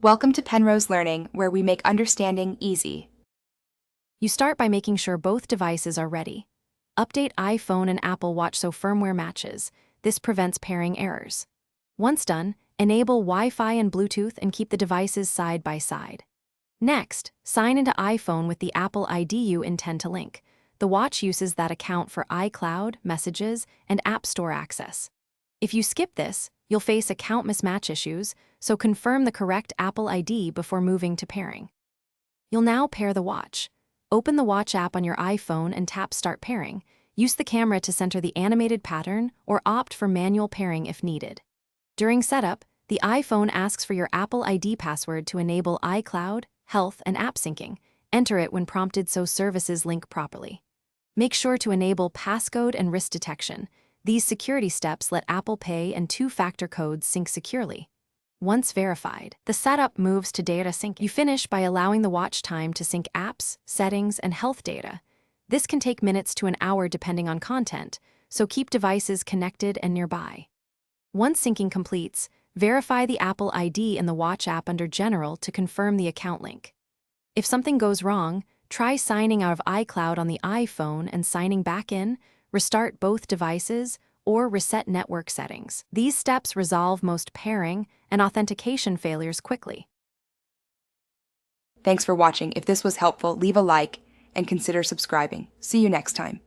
Welcome to Penrose Learning, where we make understanding easy. You start by making sure both devices are ready. Update iPhone and Apple Watch so firmware matches. This prevents pairing errors. Once done, enable Wi-Fi and Bluetooth and keep the devices side by side. Next, sign into iPhone with the Apple ID you intend to link. The watch uses that account for iCloud, Messages, and App Store access. If you skip this, you'll face account mismatch issues, so confirm the correct Apple ID before moving to pairing. You'll now pair the watch. Open the Watch app on your iPhone and tap Start Pairing. Use the camera to center the animated pattern or opt for manual pairing if needed. During setup, the iPhone asks for your Apple ID password to enable iCloud, Health, and App Syncing. Enter it when prompted so services link properly. Make sure to enable passcode and wrist detection. These security steps let Apple Pay and two-factor codes sync securely. Once verified, the setup moves to data sync. You finish by allowing the watch time to sync apps, settings, and health data. This can take minutes to an hour depending on content, so keep devices connected and nearby. Once syncing completes, verify the Apple ID in the Watch app under General to confirm the account link. If something goes wrong, try signing out of iCloud on the iPhone and signing back in, restart both devices, or reset network settings. These steps resolve most pairing and authentication failures quickly. Thanks for watching. If this was helpful, leave a like and consider subscribing. See you next time.